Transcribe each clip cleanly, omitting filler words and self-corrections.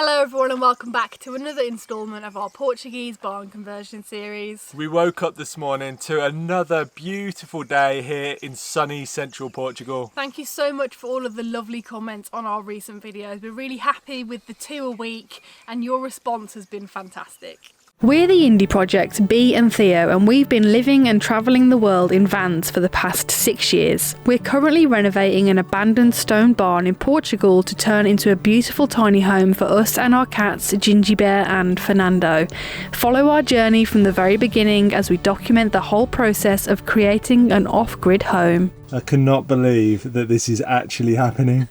Hello everyone and welcome back to another instalment of our Portuguese barn conversion series. We woke up this morning to another beautiful day here in sunny Central Portugal. Thank you so much for all of the lovely comments on our recent videos. We're really happy with the 2 a week and your response has been fantastic. We're the indie project Bee and Theo, and we've been living and travelling the world in vans for the past 6 years. We're currently renovating an abandoned stone barn in Portugal to turn into a beautiful tiny home for us and our cats Ginjey Bear and Furrnando. Follow our journey from the very beginning as we document the whole process of creating an off-grid home. I cannot believe that this is actually happening.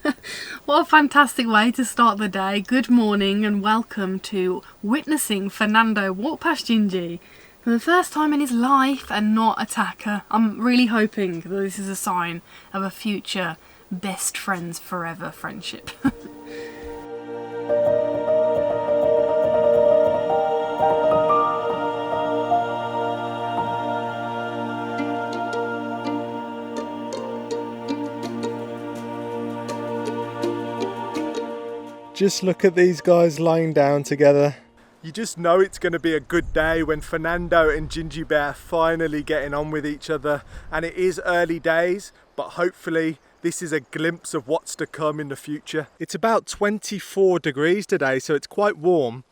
What a fantastic way to start the day. Good morning and welcome to witnessing Furrnando walk past Ginjey for the first time in his life and not attack her. I'm really hoping that this is a sign of a future best friends forever friendship. Just look at these guys lying down together. You just know it's going to be a good day when Furrnando and Ginjey Bear are finally getting on with each other. And it is early days, but hopefully this is a glimpse of what's to come in the future. It's about 24 degrees today, so it's quite warm.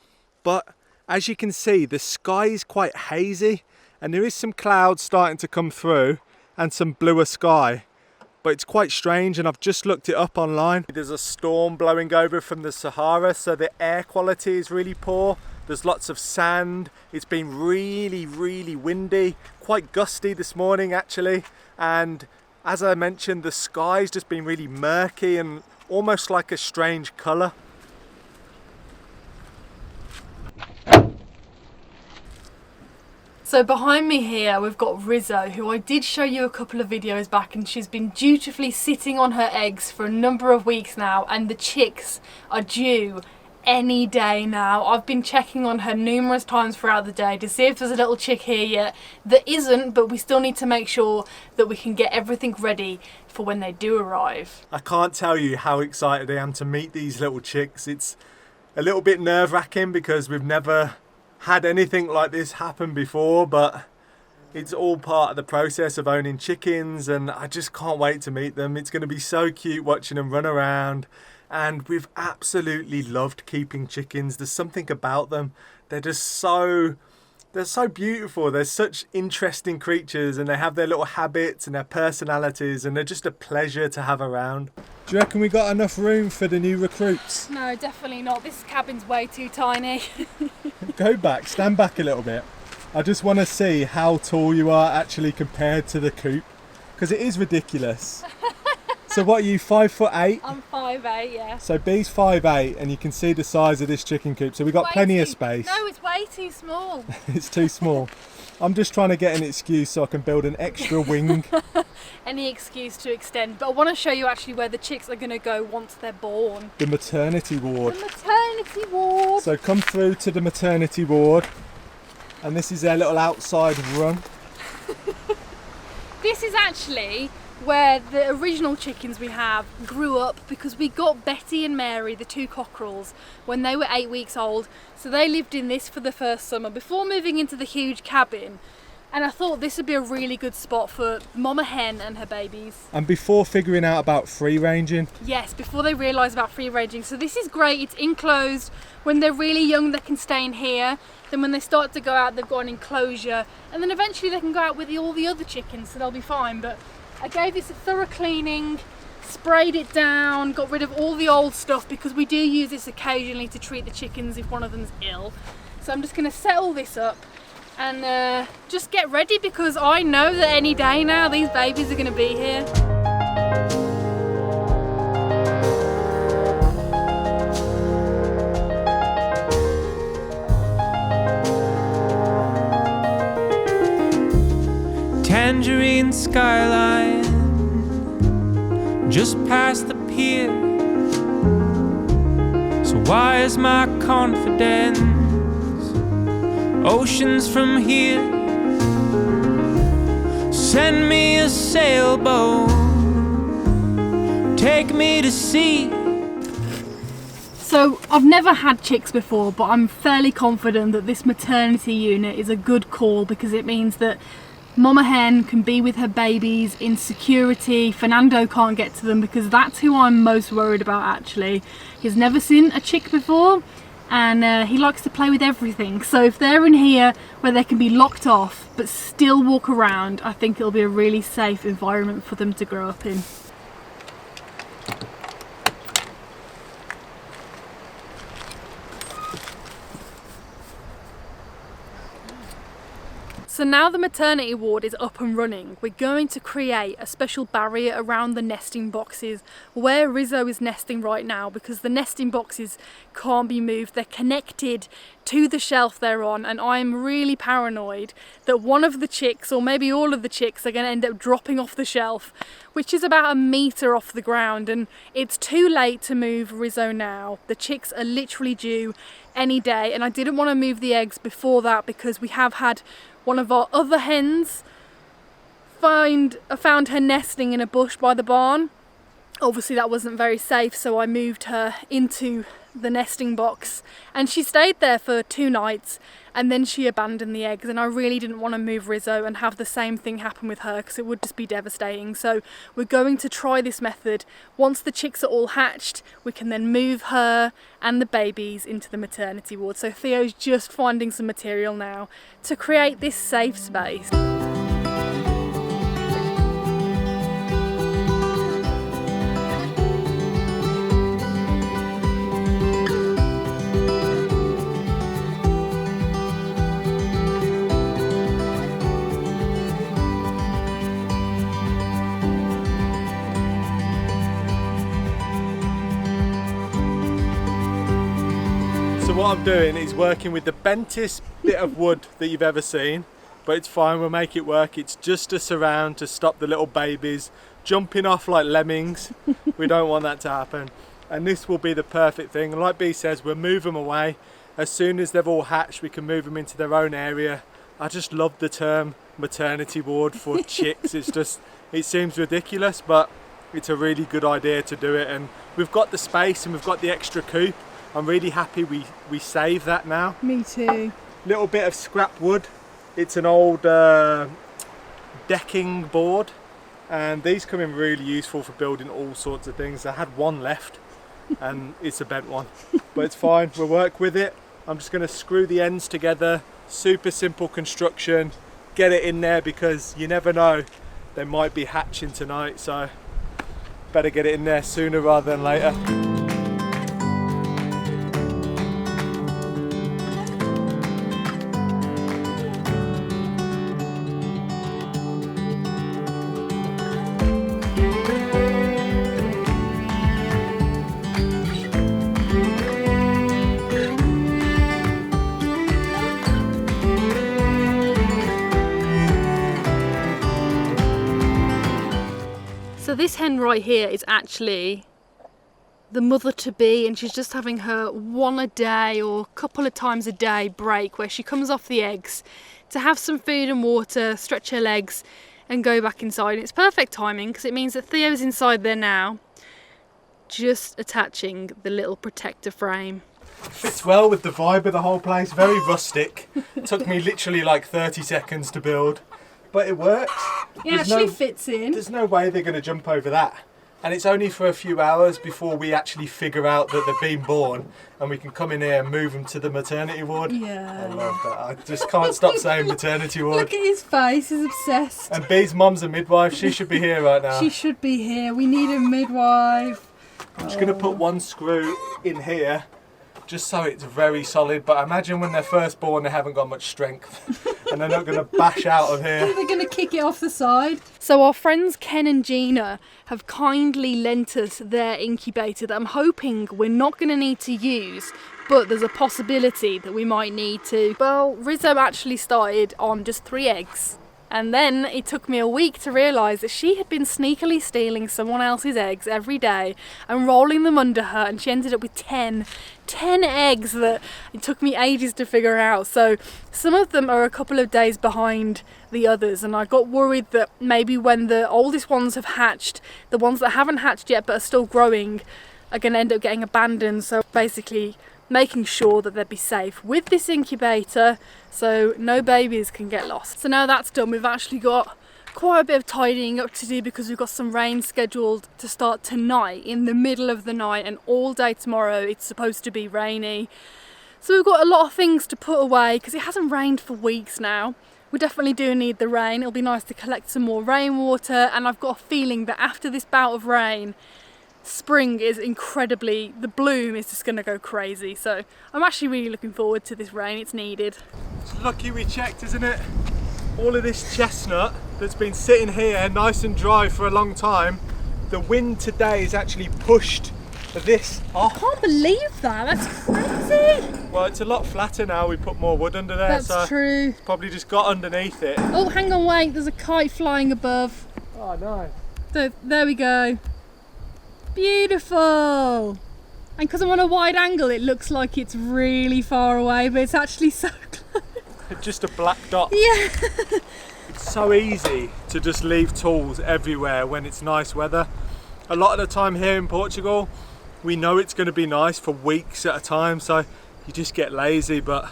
But as you can see, the sky is quite hazy and there is some clouds starting to come through and some bluer sky. But it's quite strange, and I've just looked it up online. There's a storm blowing over from the Sahara, so the air quality is really poor. There's lots of sand. It's been really, really windy, quite gusty this morning actually. And as I mentioned, the sky's just been really murky and almost like a strange colour. So behind me here we've got Rizzo, who I did show you a couple of videos back, and she's been dutifully sitting on her eggs for a number of weeks now, and the chicks are due any day now. I've been checking on her numerous times throughout the day to see if there's a little chick here yet. There isn't, but we still need to make sure that we can get everything ready for when they do arrive. I can't tell you how excited I am to meet these little chicks. It's a little bit nerve-wracking because we've never had anything like this happen before, but it's all part of the process of owning chickens, and I just can't wait to meet them. It's going to be so cute watching them run around, and we've absolutely loved keeping chickens. There's something about them. They're so beautiful. They're such interesting creatures, and they have their little habits and their personalities, and they're just a pleasure to have around. Do you reckon we got enough room for the new recruits? No, definitely not. This cabin's way too tiny. Go back, stand back a little bit. I just want to see how tall you are actually compared to the coop, because it is ridiculous. So what are you, 5'8"? I'm 5'8", yeah. So Bee's 5'8", and you can see the size of this chicken coop. So we've got plenty of space. No, it's way too small. It's too small. I'm just trying to get an excuse so I can build an extra wing. Any excuse to extend. But I want to show you actually where the chicks are going to go once they're born. The maternity ward. The maternity ward. So come through to the maternity ward, and this is their little outside run. This is actually where the original chickens we have grew up, because we got Betty and Mary, the 2 cockerels, when they were 8 weeks old. So they lived in this for the first summer before moving into the huge cabin. And I thought this would be a really good spot for Mama Hen and her babies. And before figuring out about free ranging. Yes, before they realise about free ranging. So this is great, it's enclosed. When they're really young they can stay in here. Then when they start to go out they've got an enclosure. And then eventually they can go out with all the other chickens, so they'll be fine. But I gave this a thorough cleaning, sprayed it down, got rid of all the old stuff, because we do use this occasionally to treat the chickens if one of them's ill. So I'm just going to set all this up and just get ready, because I know that any day now these babies are going to be here. Tangerine skyline just past the pier. So why is my confidence oceans from here? Send me a sailboat, take me to sea. So I've never had chicks before, but I'm fairly confident that this maternity unit is a good call because it means that Mama Hen can be with her babies in security. Furrnando can't get to them because that's who I'm most worried about actually. He's never seen a chick before and he likes to play with everything. So if they're in here where they can be locked off but still walk around, I think it'll be a really safe environment for them to grow up in. So now the maternity ward is up and running, we're going to create a special barrier around the nesting boxes where Rizzo is nesting right now because the nesting boxes can't be moved. They're connected to the shelf they're on and I'm really paranoid that one of the chicks or maybe all of the chicks are going to end up dropping off the shelf, which is about 1 meter off the ground, and it's too late to move Rizzo now. The chicks are literally due any day and I didn't want to move the eggs before that because we have had one of our other hens found her nesting in a bush by the barn. Obviously that wasn't very safe, so I moved her into the nesting box and she stayed there for 2 nights and then she abandoned the eggs, and I really didn't want to move Rizzo and have the same thing happen with her because it would just be devastating. So we're going to try this method. Once the chicks are all hatched, we can then move her and the babies into the maternity ward. So Theo's just finding some material now to create this safe space. So what I'm doing is working with the bentest bit of wood that you've ever seen, but it's fine, we'll make it work. It's just a surround to stop the little babies jumping off like lemmings. We don't want that to happen. And this will be the perfect thing. And like Bee says, we'll move them away. As soon as they've all hatched, we can move them into their own area. I just love the term maternity ward for chicks. It's just, it seems ridiculous, but it's a really good idea to do it. And we've got the space and we've got the extra coop. I'm really happy we saved that now. Me too. Little bit of scrap wood. It's an old decking board and these come in really useful for building all sorts of things. I had one left and it's a bent one, but it's fine, we'll work with it. I'm just going to screw the ends together, super simple construction, get it in there because you never know, they might be hatching tonight, so better get it in there sooner rather than later. So this hen right here is actually the mother-to-be, and she's just having her 1 a day or a couple of times a day break where she comes off the eggs to have some food and water, stretch her legs and go back inside. And it's perfect timing because it means that Theo's inside there now, just attaching the little protector frame. Fits well with the vibe of the whole place, very rustic. Took me literally like 30 seconds to build, but it works. It actually fits in. There's no way they're going to jump over that. And it's only for a few hours before we actually figure out that they've been born and we can come in here and move them to the maternity ward. Yeah. I love that. I just can't stop saying maternity ward. Look at his face, he's obsessed. And Bee's mum's a midwife, she should be here right now. She should be here, we need a midwife. I'm just going to put one screw in here just so it's very solid, but I imagine when they're first born they haven't got much strength and they're not going to bash out of here. They're going to kick it off the side. So our friends Ken and Gina have kindly lent us their incubator that I'm hoping we're not going to need to use, but there's a possibility that we might need to. Well, Rizzo actually started on just 3 eggs. And then it took me a week to realise that she had been sneakily stealing someone else's eggs every day and rolling them under her, and she ended up with 10 eggs that it took me ages to figure out. So some of them are a couple of days behind the others, and I got worried that maybe when the oldest ones have hatched, the ones that haven't hatched yet but are still growing are going to end up getting abandoned. So basically making sure that they'd be safe with this incubator so no babies can get lost. So now that's done, we've actually got quite a bit of tidying up to do because we've got some rain scheduled to start tonight, in the middle of the night, and all day tomorrow it's supposed to be rainy. So we've got a lot of things to put away because it hasn't rained for weeks now. We definitely do need the rain. It'll be nice to collect some more rainwater, and I've got a feeling that after this bout of rain, spring is incredibly, the bloom is just going to go crazy. So I'm actually really looking forward to this rain, it's needed. It's lucky we checked, isn't it? All of this chestnut that's been sitting here nice and dry for a long time, the wind today has actually pushed this off. I can't believe that, that's crazy. Well, it's a lot flatter now, we put more wood under there. That's so true. It's probably just got underneath it. Oh, hang on, wait, there's a kite flying above. Oh, nice. So there we go. Beautiful. And because I'm on a wide angle, it looks like it's really far away, but it's actually so close. Just a black dot. Yeah. It's so easy to just leave tools everywhere when it's nice weather. A lot of the time here in Portugal, we know it's going to be nice for weeks at a time, so you just get lazy, but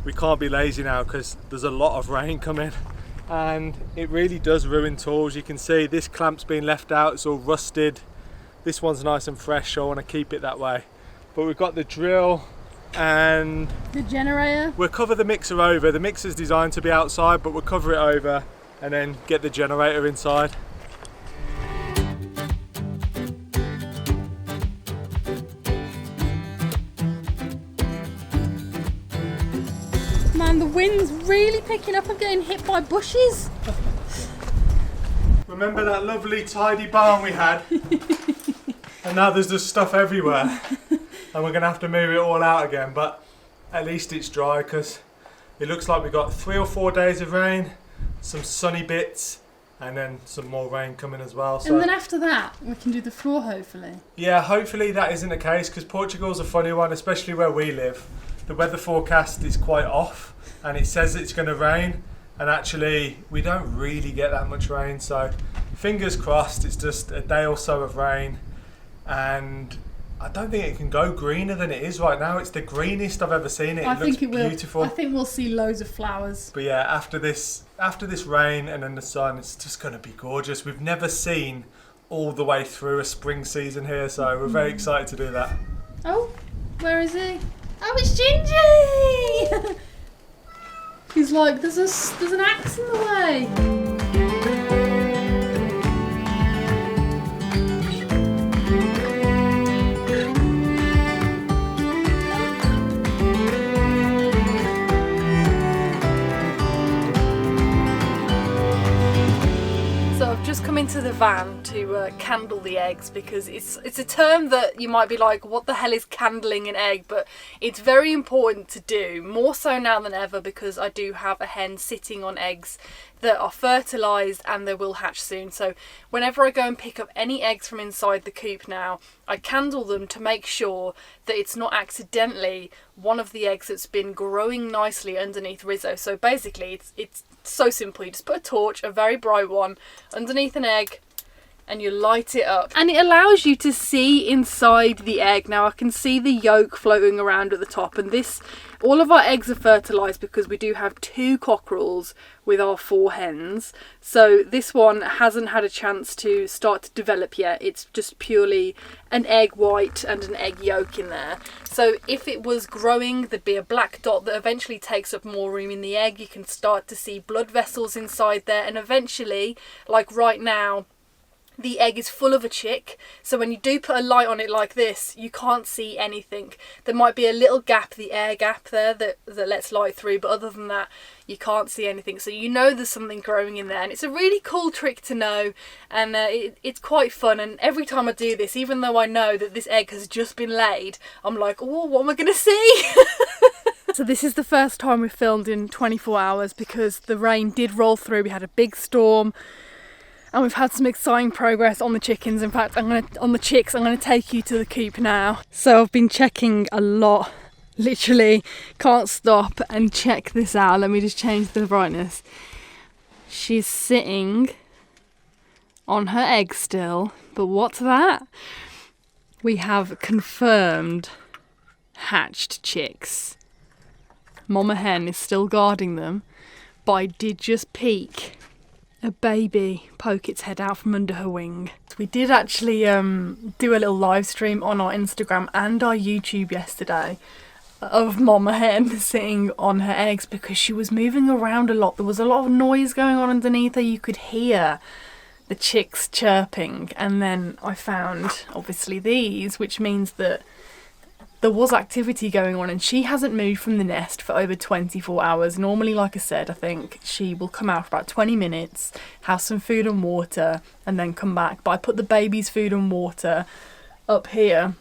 we can't be lazy now because there's a lot of rain coming and it really does ruin tools. You can see this clamp's been left out, it's all rusted. This one's nice and fresh, so I want to keep it that way. But we've got the drill and the generator. We'll cover the mixer over. The mixer's designed to be outside, but we'll cover it over and then get the generator inside. Man, the wind's really picking up. I'm getting hit by bushes. Remember that lovely tidy barn we had? And now there's just stuff everywhere. And we're going to have to move it all out again, but at least it's dry because it looks like we've got 3 or 4 days of rain, some sunny bits, and then some more rain coming as well. So, and then after that, we can do the floor, hopefully. Yeah, hopefully that isn't the case because Portugal's a funny one, especially where we live. The weather forecast is quite off and it says it's going to rain, and actually we don't really get that much rain, so fingers crossed it's just a day or so of rain. And I don't think it can go greener than it is right now. It's the greenest I've ever seen it. I looks think it will. beautiful. I think we'll see loads of flowers. But yeah, after this rain and then the sun, it's just going to be gorgeous. We've never seen all the way through a spring season here, so we're very excited to do that. Oh, where is he? Oh, it's Ginjey! He's like, there's an axe in the way. Just come into the van to candle the eggs because it's a term that you might be like, what the hell is candling an egg? But it's very important to do, more so now than ever, because I do have a hen sitting on eggs that are fertilised and they will hatch soon. So whenever I go and pick up any eggs from inside the coop now, I candle them to make sure that it's not accidentally one of the eggs that's been growing nicely underneath Rizzo. So basically it's so simple. You just put a torch, a very bright one, underneath an egg and you light it up. And it allows you to see inside the egg. Now I can see the yolk floating around at the top, and all of our eggs are fertilised because we do have 2 cockerels with our 4 hens. So this one hasn't had a chance to start to develop yet. It's just purely an egg white and an egg yolk in there. So if it was growing, there'd be a black dot that eventually takes up more room in the egg. You can start to see blood vessels inside there, and eventually, like right now, the egg is full of a chick, so when you do put a light on it like this, you can't see anything. There might be a little gap, the air gap there, that lets light through, but other than that, you can't see anything. So you know there's something growing in there, and it's a really cool trick to know, and it's quite fun. And every time I do this, even though I know that this egg has just been laid, I'm like, oh, what am I going to see? So this is the first time we've filmed in 24 hours because the rain did roll through. We had a big storm. And we've had some exciting progress on the chickens. In fact, on the chicks, I'm going to take you to the coop now. So I've been checking a lot, literally can't stop and check this out. Let me just change the brightness. She's sitting on her egg still, but what's that? We have confirmed hatched chicks. Mama hen is still guarding them, but I did just peek a baby poke its head out from under her wing. We did actually do a little live stream on our Instagram and our YouTube yesterday of Mama hen sitting on her eggs because she was moving around a lot. There was a lot of noise going on underneath her. You could hear the chicks chirping, and then I found obviously these, which means that there was activity going on, and she hasn't moved from the nest for over 24 hours. Normally, like I said, I think she will come out for about 20 minutes, have some food and water, and then come back. But I put the baby's food and water up here,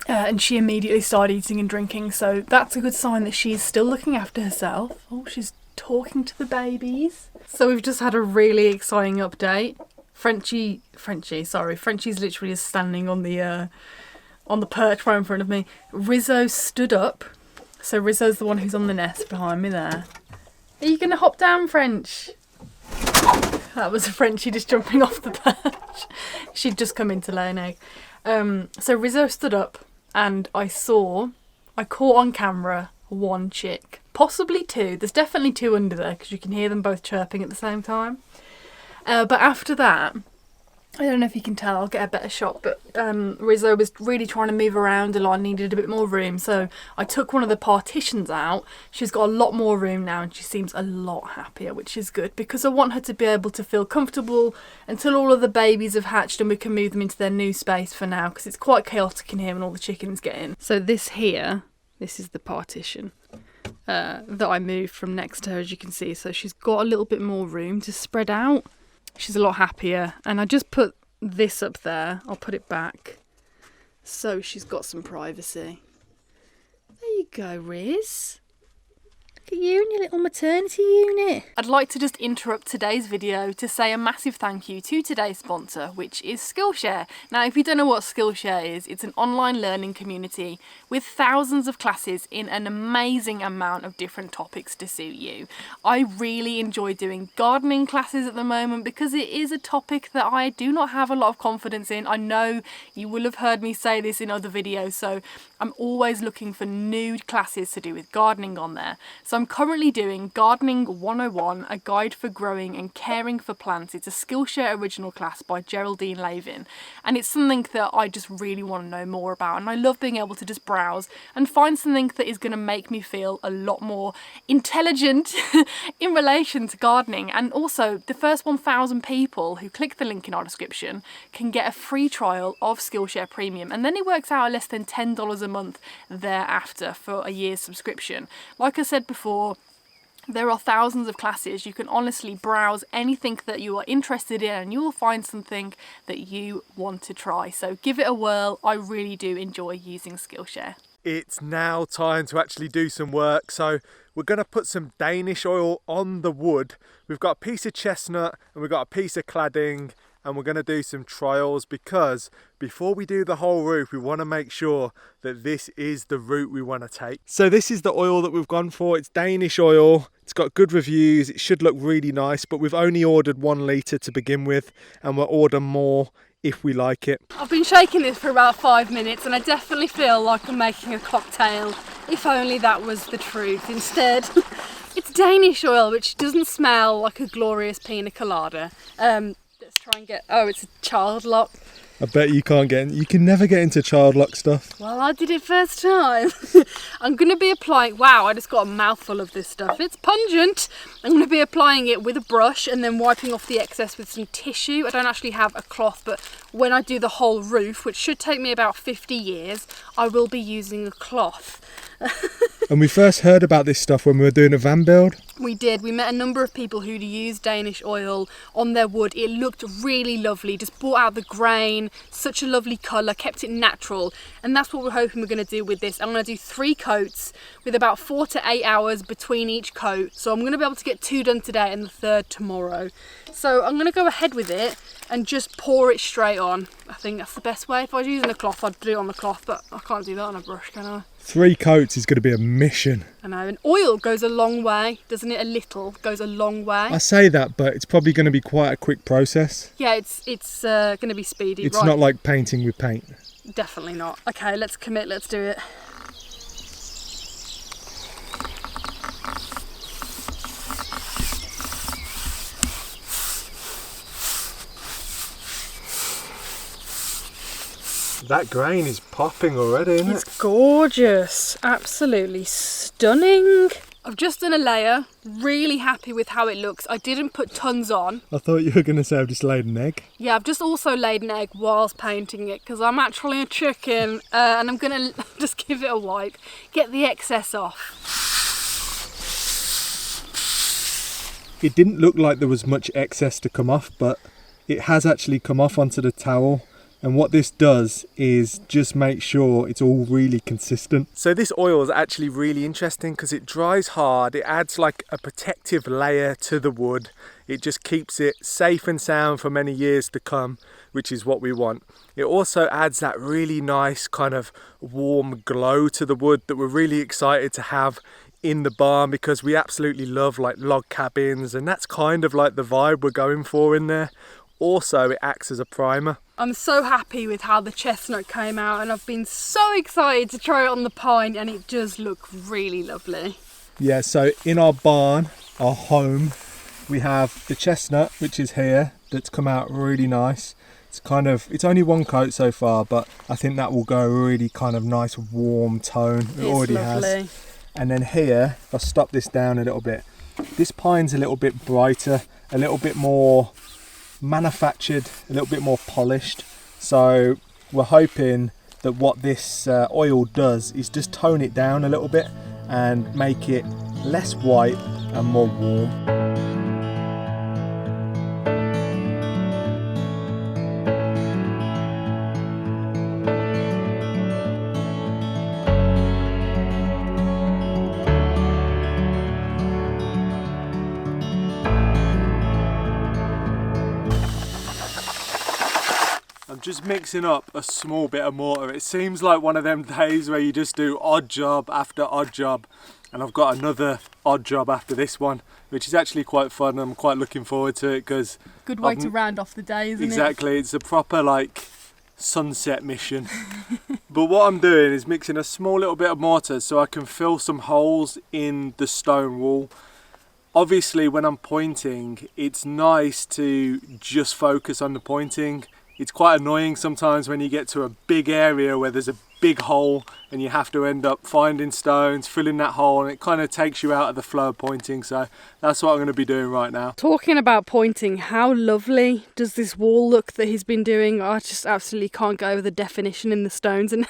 and she immediately started eating and drinking. So that's a good sign that she's still looking after herself. Oh, she's talking to the babies. So we've just had a really exciting update. Frenchie's literally just standing on the perch right in front of me. Rizzo stood up. So Rizzo's the one who's on the nest behind me there. Are you going to hop down, French? That was Frenchie just jumping off the perch. She'd just come in to lay an egg. So Rizzo stood up, and I caught on camera one chick. Possibly two. There's definitely two under there because you can hear them both chirping at the same time. But after that, I don't know if you can tell, I'll get a better shot, but Rizzo was really trying to move around a lot and needed a bit more room, so I took one of the partitions out. She's got a lot more room now and she seems a lot happier, which is good because I want her to be able to feel comfortable until all of the babies have hatched and we can move them into their new space for now, because it's quite chaotic in here when all the chickens get in. So this is the partition that I moved from next to her, as you can see, so she's got a little bit more room to spread out. She's a lot happier, and I just put this up there. I'll put it back so she's got some privacy. There you go, Riz. Look at you and your little maternity unit. I'd like to just interrupt today's video to say a massive thank you to today's sponsor, which is Skillshare. Now, if you don't know what Skillshare is, it's an online learning community with thousands of classes in an amazing amount of different topics to suit you. I really enjoy doing gardening classes at the moment because it is a topic that I do not have a lot of confidence in. I know you will have heard me say this in other videos, so I'm always looking for new classes to do with gardening on there. So I'm currently doing Gardening 101, a guide for growing and caring for plants. It's a Skillshare original class by Geraldine Lavin, and it's something that I just really want to know more about, and I love being able to just browse and find something that is going to make me feel a lot more intelligent in relation to gardening. And also, the first 1,000 people who click the link in our description can get a free trial of Skillshare Premium, and then it works out at less than $10 a month thereafter for a year's subscription. Like I said before, there are thousands of classes. You can honestly browse anything that you are interested in and you will find something that you want to try. So give it a whirl. I really do enjoy using Skillshare. It's now time to actually do some work. So we're going to put some Danish oil on the wood. We've got a piece of chestnut and we've got a piece of cladding, and we're going to do some trials because before we do the whole roof, we want to make sure that this is the route we want to take. So this is the oil that we've gone for. It's Danish oil. It's got good reviews. It should look really nice, but we've only ordered 1 litre to begin with, and we'll order more if we like it. I've been shaking this for about 5 minutes and I definitely feel like I'm making a cocktail. If only that was the truth. Instead, it's Danish oil, which doesn't smell like a glorious pina colada. Let's try and get... Oh, it's a child lock. I bet you can't get in. You can never get into child lock stuff. Well, I did it first time. I'm going to be applying... Wow, I just got a mouthful of this stuff. It's pungent. I'm going to be applying it with a brush and then wiping off the excess with some tissue. I don't actually have a cloth, but when I do the whole roof, which should take me about 50 years, I will be using a cloth. And we first heard about this stuff when we were doing a van build. We did. We met a number of people who'd used Danish oil on their wood. It looked really lovely, just brought out the grain, such a lovely colour, kept it natural. And that's what we're hoping we're going to do with this. I'm going to do 3 coats with about 4 to 8 hours between each coat. So I'm going to be able to get 2 done today and the 3rd tomorrow. So I'm going to go ahead with it and just pour it straight on. I think that's the best way. If I was using a cloth, I'd do it on the cloth, but I can't do that on a brush, can I? 3 coats is going to be a mission. I know, and oil goes a long way, doesn't it? A little goes a long way. I say that, but it's probably going to be quite a quick process. Yeah, it's going to be speedy. It's not like painting with paint. Definitely not. Okay, let's commit, let's do it. That grain is popping already, isn't it? It's gorgeous, absolutely stunning. I've just done a layer, really happy with how it looks. I didn't put tons on. I thought you were going to say I've just laid an egg. Yeah, I've just also laid an egg whilst painting it because I'm actually a chicken and I'm going to just give it a wipe, get the excess off. It didn't look like there was much excess to come off, but it has actually come off onto the towel. And what this does is just make sure it's all really consistent. So this oil is actually really interesting because it dries hard. It adds like a protective layer to the wood. It just keeps it safe and sound for many years to come, which is what we want. It also adds that really nice kind of warm glow to the wood that we're really excited to have in the barn because we absolutely love like log cabins, and that's kind of like the vibe we're going for in there. Also, it acts as a primer. I'm so happy with how the chestnut came out, and I've been so excited to try it on the pine, and it does look really lovely. Yeah, so in our barn, our home, we have the chestnut, which is here, that's come out really nice. It's only one coat so far, but I think that will go a really kind of nice warm tone. It already lovely. has. And then here, if I stop this down a little bit, this pine's a little bit brighter, a little bit more manufactured, a little bit more polished. So we're hoping that what this oil does is just tone it down a little bit and make it less white and more warm. Just mixing up a small bit of mortar. It seems like one of them days where you just do odd job after odd job, and I've got another odd job after this one, which is actually quite fun. I'm quite looking forward to it because good way to round off the day, isn't it? Exactly, it's a proper like sunset mission. But what I'm doing is mixing a small little bit of mortar so I can fill some holes in the stone wall. Obviously when I'm pointing, it's nice to just focus on the pointing. It's quite annoying sometimes when you get to a big area where there's a big hole and you have to end up finding stones, filling that hole, and it kind of takes you out of the flow of pointing. So that's what I'm going to be doing right now. Talking about pointing, how lovely does this wall look that he's been doing? I just absolutely can't go over the definition in the stones. And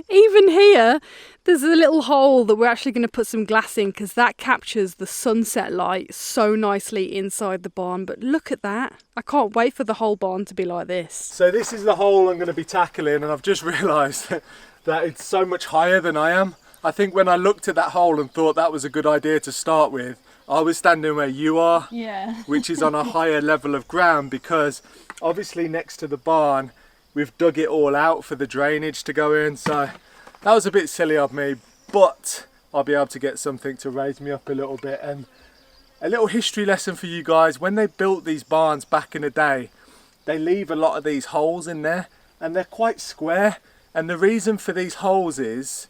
even here, there's a little hole that we're actually going to put some glass in because that captures the sunset light so nicely inside the barn. But look at that. I can't wait for the whole barn to be like this. So this is the hole I'm going to be tackling, and I've just realised that it's so much higher than I am. I think when I looked at that hole and thought that was a good idea to start with, I was standing where you are, yeah, which is on a higher level of ground, because obviously next to the barn we've dug it all out for the drainage to go in. So that was a bit silly of me, but I'll be able to get something to raise me up a little bit. And a little history lesson for you guys: when they built these barns back in the day, they leave a lot of these holes in there, and they're quite square. And the reason for these holes is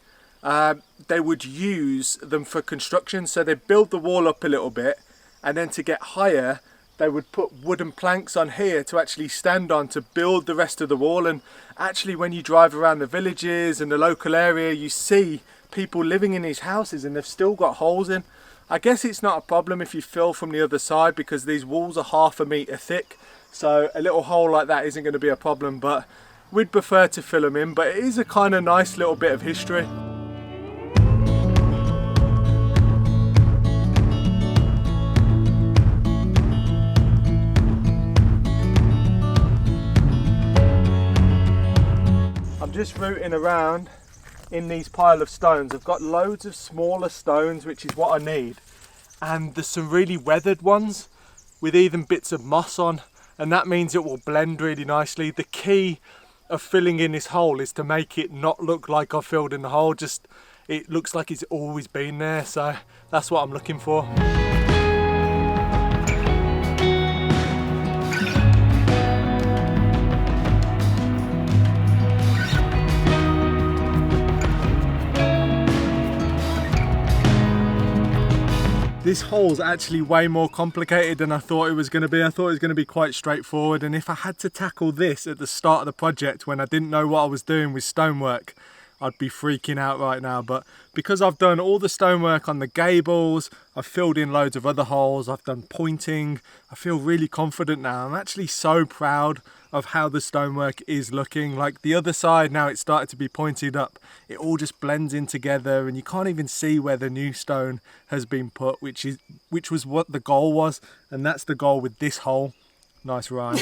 they would use them for construction. So they build the wall up a little bit, and then to get higher they would put wooden planks on here to actually stand on to build the rest of the wall. And actually when you drive around the villages and the local area, you see people living in these houses and they've still got holes in. I guess it's not a problem if you fill from the other side because these walls are 1/2 metre thick, so a little hole like that isn't going to be a problem, but we'd prefer to fill them in. But it is a kind of nice little bit of history. I'm just rooting around in these pile of stones. I've got loads of smaller stones, which is what I need, and there's some really weathered ones with even bits of moss on, and that means it will blend really nicely. The key of filling in this hole is to make it not look like I filled in the hole, just it looks like it's always been there. So that's what I'm looking for. This hole's actually way more complicated than I thought it was going to be. I thought it was going to be quite straightforward, and if I had to tackle this at the start of the project when I didn't know what I was doing with stonework, I'd be freaking out right now. But because I've done all the stonework on the gables, I've filled in loads of other holes, I've done pointing, I feel really confident now. I'm actually so proud of how the stonework is looking. Like the other side, now it's started to be pointed up, it all just blends in together and you can't even see where the new stone has been put, which was what the goal was, and that's the goal with this hole. Nice rhyme.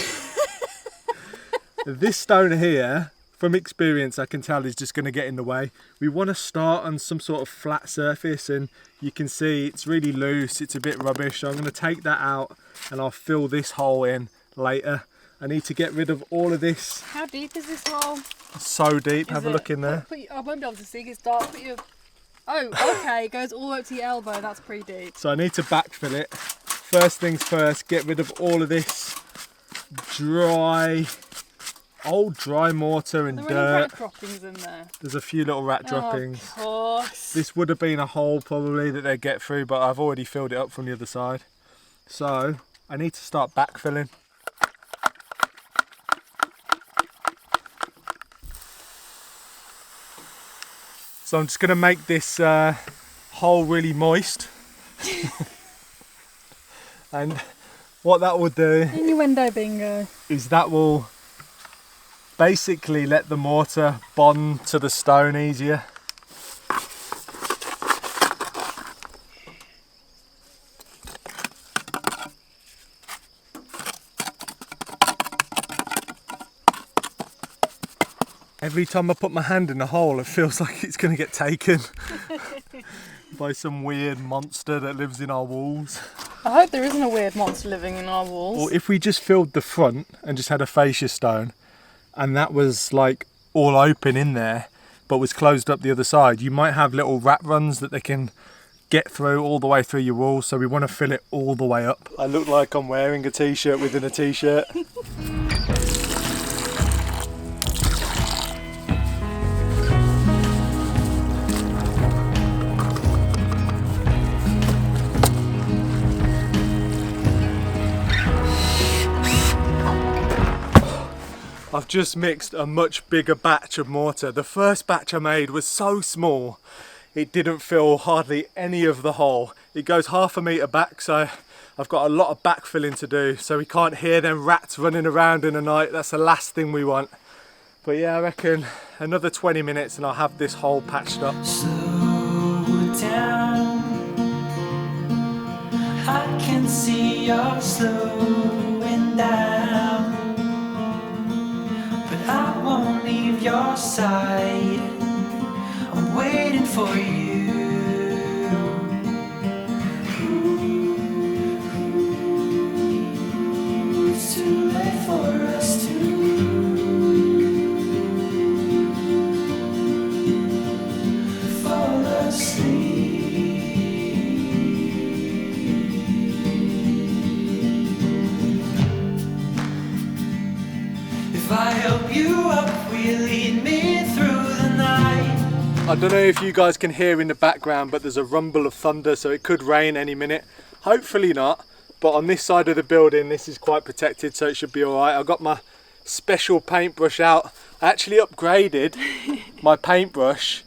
This stone here, from experience, I can tell is just going to get in the way. We want to start on some sort of flat surface, and you can see it's really loose, it's a bit rubbish, so I'm going to take that out and I'll fill this hole in later. I need to get rid of all of this. How deep is this hole? So deep, have a look in there. I won't be able to see, it's dark. Oh, okay, it goes all the way up to your elbow, that's pretty deep. So I need to backfill it. First things first, get rid of all of this old dry mortar and dirt. dirt. There are any rat droppings in there. There's a few little rat droppings. Of course. This would have been a hole probably that they'd get through, but I've already filled it up from the other side. So I need to start backfilling. So I'm just going to make this hole really moist. And what that will do Innuendo bingo. is that will basically let the mortar bond to the stone easier. Every time I put my hand in a hole, it feels like it's going to get taken by some weird monster that lives in our walls. I hope there isn't a weird monster living in our walls. Or if we just filled the front and just had a fascia stone and that was like all open in there but was closed up the other side, you might have little rat runs that they can get through all the way through your walls, so we want to fill it all the way up. I look like I'm wearing a t-shirt within a t-shirt. I've just mixed a much bigger batch of mortar. The first batch I made was so small, it didn't fill hardly any of the hole. It goes half a metre back, so I've got a lot of backfilling to do, so we can't hear them rats running around in the night. That's the last thing we want. But yeah, I reckon another 20 minutes and I'll have this hole patched up. Slow down, I can see you're slowing down, but I won't leave your side. I'm waiting for you. It's too late for us to fall asleep. If I help you up, will you lead me through the night? I don't know if you guys can hear in the background, but there's a rumble of thunder, so it could rain any minute. Hopefully not, but on this side of the building, this is quite protected, so it should be all right. I've got my special paintbrush out. I actually upgraded my paintbrush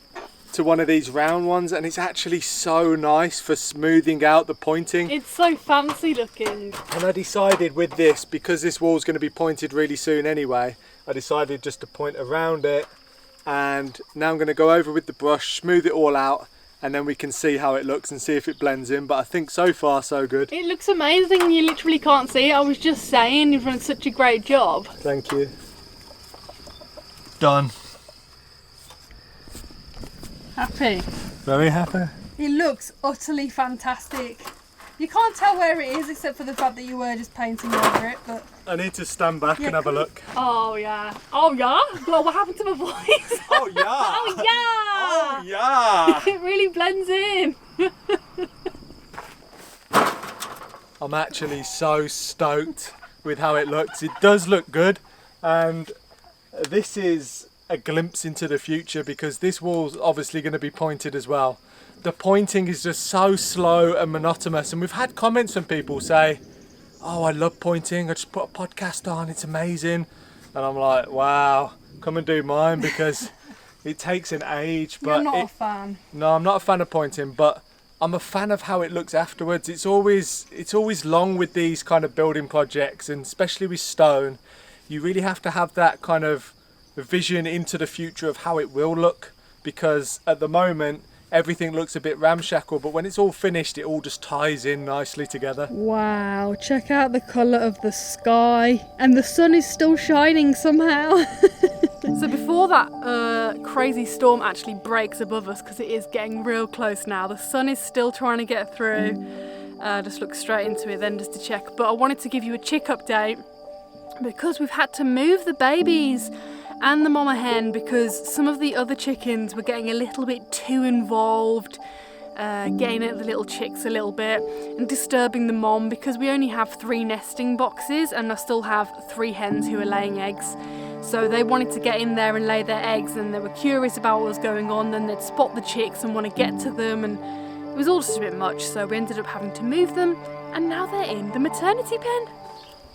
to one of these round ones, and it's actually so nice for smoothing out the pointing. It's so fancy looking. And I decided with this, because this wall's going to be pointed really soon anyway, I decided just to point around it. And now I'm going to go over with the brush, smooth it all out, and then we can see how it looks and see if it blends in. But I think so far so good. It looks amazing, you literally can't see it. I was just saying, you've done such a great job. Thank you. Done. Happy. Very happy. It looks utterly fantastic. You can't tell where it is except for the fact that you were just painting over it, but... I need to stand back and have a look. Oh yeah. Oh yeah? Well, what happened to my voice? Oh yeah! Oh yeah! Oh yeah! It really blends in. I'm actually so stoked with how it looks. It does look good, and this is a glimpse into the future because this wall's obviously going to be pointed as well. the pointing is just so slow and monotonous. And we've had comments from people say, oh, I love pointing, I just put a podcast on, it's amazing. And I'm like, wow, come and do mine, because it takes an age. But You're not a fan. No, I'm not a fan of pointing, but I'm a fan of how it looks afterwards. It's always long with these kind of building projects, and especially with stone, you really have to have that kind of vision into the future of how it will look, because at the moment everything looks a bit ramshackle, but when it's all finished it all just ties in nicely together. Wow, check out the colour of the sky, and the sun is still shining somehow. So before that crazy storm actually breaks above us, because it is getting real close now, the sun is still trying to get through. Just look straight into it then just to check, but I wanted to give you a chick update because we've had to move the babies and the mama hen because some of the other chickens were getting a little bit too involved, getting at the little chicks a little bit and disturbing the mom, because we only have 3 nesting boxes and I still have 3 hens who are laying eggs. So they wanted to get in there and lay their eggs, and they were curious about what was going on, then they'd spot the chicks and want to get to them, and it was all just a bit much, so we ended up having to move them, and now they're in the maternity pen.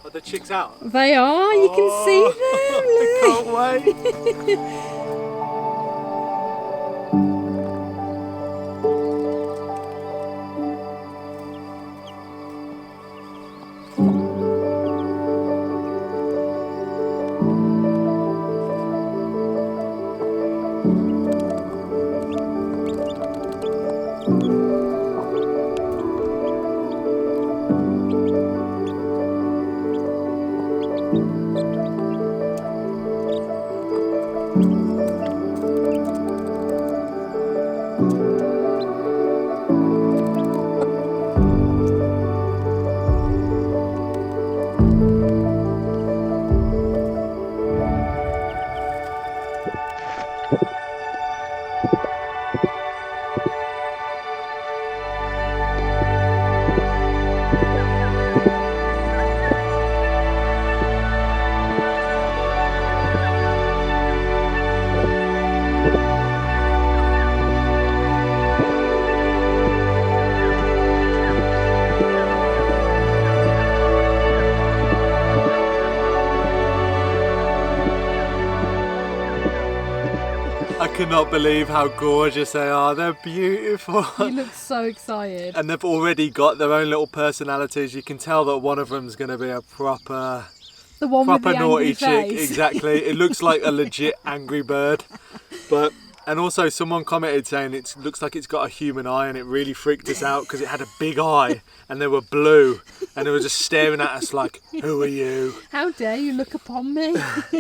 Are the chicks out? They are, you can see them. I can't wait. I cannot believe how gorgeous they are. They're beautiful. You look so excited. And they've already got their own little personalities. You can tell that one of them's going to be a proper with the naughty chick. face. Exactly. It looks like a legit angry bird. And also someone commented saying it looks like it's got a human eye, and it really freaked us out because it had a big eye and they were blue and they were just staring at us like, who are you? How dare you look upon me?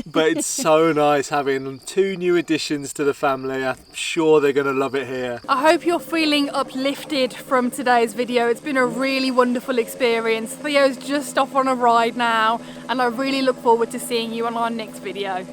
But it's so nice having 2 new additions to the family. I'm sure they're going to love it here. I hope you're feeling uplifted from today's video. It's been a really wonderful experience. Theo's just off on a ride now, and I really look forward to seeing you on our next video.